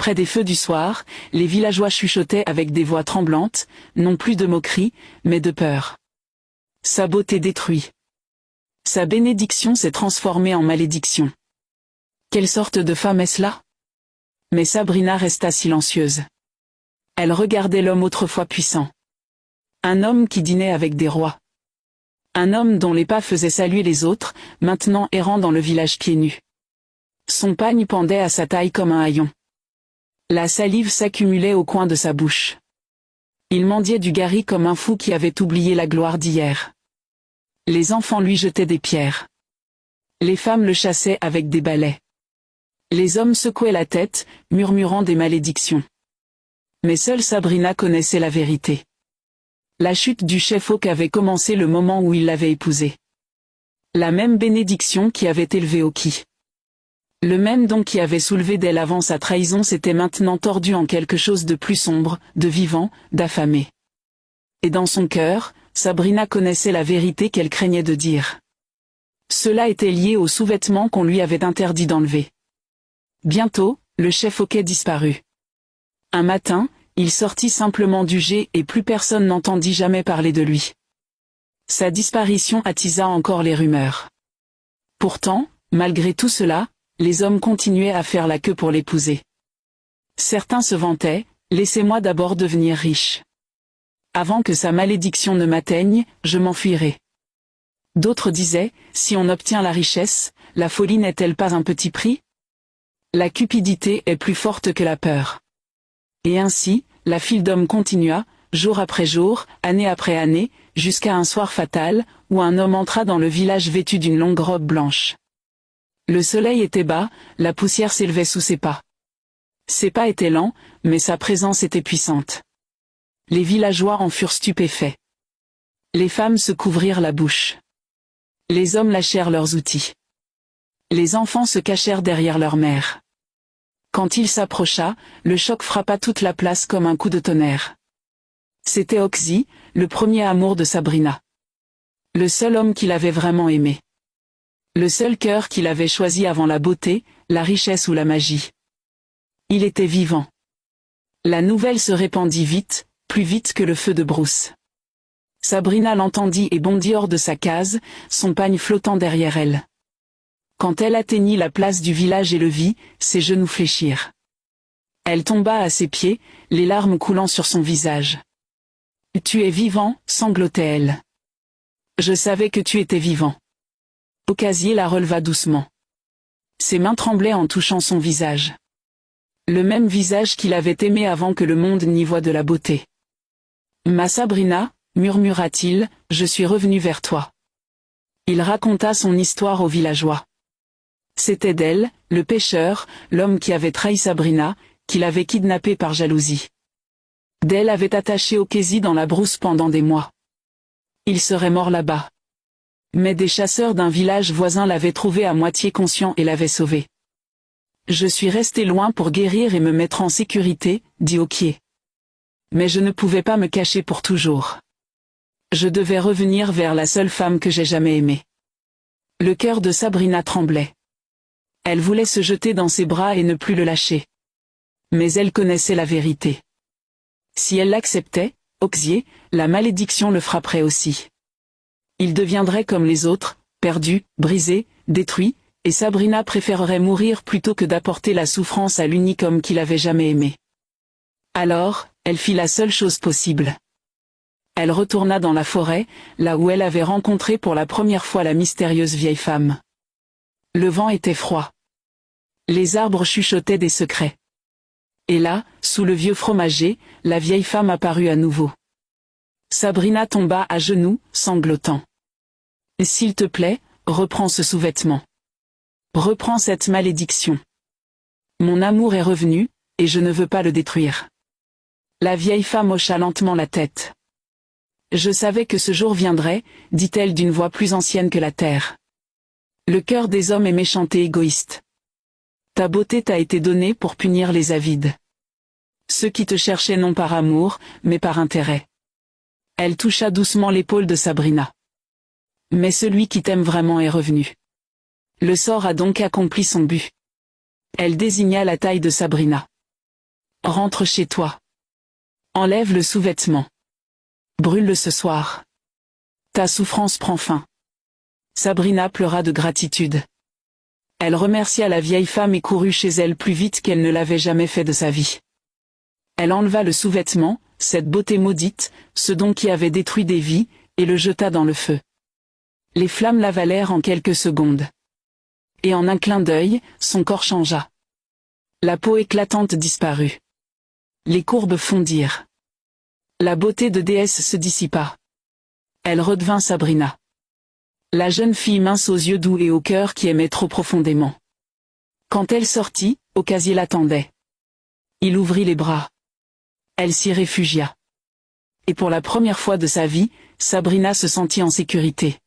Près des feux du soir, les villageois chuchotaient avec des voix tremblantes, non plus de moquerie, mais de peur. Sa beauté détruit. Sa bénédiction s'est transformée en malédiction. Quelle sorte de femme est-ce là? Mais Sabrina resta silencieuse. Elle regardait l'homme autrefois puissant. Un homme qui dînait avec des rois. Un homme dont les pas faisaient saluer les autres, maintenant errant dans le village pieds nus. Son pagne pendait à sa taille comme un haillon. La salive s'accumulait au coin de sa bouche. Il mendiait du gari comme un fou qui avait oublié la gloire d'hier. Les enfants lui jetaient des pierres. Les femmes le chassaient avec des balais. Les hommes secouaient la tête, murmurant des malédictions. Mais seule Sabrina connaissait la vérité. La chute du chef Oak avait commencé le moment où il l'avait épousée. La même bénédiction qui avait élevé Oki. Le même don qui avait soulevé d'elle avant sa trahison s'était maintenant tordu en quelque chose de plus sombre, de vivant, d'affamé. Et dans son cœur, Sabrina connaissait la vérité qu'elle craignait de dire. Cela était lié aux sous-vêtements qu'on lui avait interdit d'enlever. Bientôt, le chef Oak disparut. Un matin, il sortit simplement du jet et plus personne n'entendit jamais parler de lui. Sa disparition attisa encore les rumeurs. Pourtant, malgré tout cela, les hommes continuaient à faire la queue pour l'épouser. Certains se vantaient, « Laissez-moi d'abord devenir riche. Avant que sa malédiction ne m'atteigne, je m'enfuirai. » D'autres disaient, « Si on obtient la richesse, la folie n'est-elle pas un petit prix? La cupidité est plus forte que la peur. » Et ainsi, la file d'hommes continua, jour après jour, année après année, jusqu'à un soir fatal, où un homme entra dans le village vêtu d'une longue robe blanche. Le soleil était bas, la poussière s'élevait sous ses pas. Ses pas étaient lents, mais sa présence était puissante. Les villageois en furent stupéfaits. Les femmes se couvrirent la bouche. Les hommes lâchèrent leurs outils. Les enfants se cachèrent derrière leur mère. Quand il s'approcha, le choc frappa toute la place comme un coup de tonnerre. C'était Oxy, le premier amour de Sabrina. Le seul homme qu'il avait vraiment aimé. Le seul cœur qu'il avait choisi avant la beauté, la richesse ou la magie. Il était vivant. La nouvelle se répandit vite, plus vite que le feu de brousse. Sabrina l'entendit et bondit hors de sa case, son pagne flottant derrière elle. Quand elle atteignit la place du village et le vit, ses genoux fléchirent. Elle tomba à ses pieds, les larmes coulant sur son visage. « Tu es vivant » sanglotait-elle. « Je savais que tu étais vivant. » Ocasier la releva doucement. Ses mains tremblaient en touchant son visage. Le même visage qu'il avait aimé avant que le monde n'y voie de la beauté. « Ma Sabrina » murmura-t-il, « je suis revenu vers toi. » Il raconta son histoire aux villageois. C'était d'elle, le pêcheur, l'homme qui avait trahi Sabrina, qui l'avait kidnappée par jalousie. D'elle avait attaché Ocasi dans la brousse pendant des mois. Il serait mort là-bas. Mais des chasseurs d'un village voisin l'avaient trouvé à moitié conscient et l'avaient sauvé. Je suis resté loin pour guérir et me mettre en sécurité, dit Okié. Mais je ne pouvais pas me cacher pour toujours. Je devais revenir vers la seule femme que j'ai jamais aimée. Le cœur de Sabrina tremblait. Elle voulait se jeter dans ses bras et ne plus le lâcher. Mais elle connaissait la vérité. Si elle l'acceptait, Oxy, la malédiction le frapperait aussi. Il deviendrait comme les autres, perdu, brisé, détruit, et Sabrina préférerait mourir plutôt que d'apporter la souffrance à l'unique homme qu'il avait jamais aimé. Alors, elle fit la seule chose possible. Elle retourna dans la forêt, là où elle avait rencontré pour la première fois la mystérieuse vieille femme. Le vent était froid. Les arbres chuchotaient des secrets. Et là, sous le vieux fromager, la vieille femme apparut à nouveau. Sabrina tomba à genoux, sanglotant. « S'il te plaît, reprends ce sous-vêtement. Reprends cette malédiction. Mon amour est revenu, et je ne veux pas le détruire. » La vieille femme hocha lentement la tête. « Je savais que ce jour viendrait, dit-elle d'une voix plus ancienne que la terre. Le cœur des hommes est méchant et égoïste. Ta beauté t'a été donnée pour punir les avides. Ceux qui te cherchaient non par amour, mais par intérêt. » Elle toucha doucement l'épaule de Sabrina. « Mais celui qui t'aime vraiment est revenu. Le sort a donc accompli son but. » Elle désigna la taille de Sabrina. Rentre chez toi. Enlève le sous-vêtement. Brûle-le ce soir. Ta souffrance prend fin. Sabrina pleura de gratitude. Elle remercia la vieille femme et courut chez elle plus vite qu'elle ne l'avait jamais fait de sa vie. Elle enleva le sous-vêtement, cette beauté maudite, ce don qui avait détruit des vies, et le jeta dans le feu. Les flammes l'avalèrent en quelques secondes. Et en un clin d'œil, son corps changea. La peau éclatante disparut. Les courbes fondirent. La beauté de déesse se dissipa. Elle redevint Sabrina. La jeune fille mince aux yeux doux et au cœur qui aimait trop profondément. Quand elle sortit, Ocasier l'attendait. Il ouvrit les bras. Elle s'y réfugia. Et pour la première fois de sa vie, Sabrina se sentit en sécurité.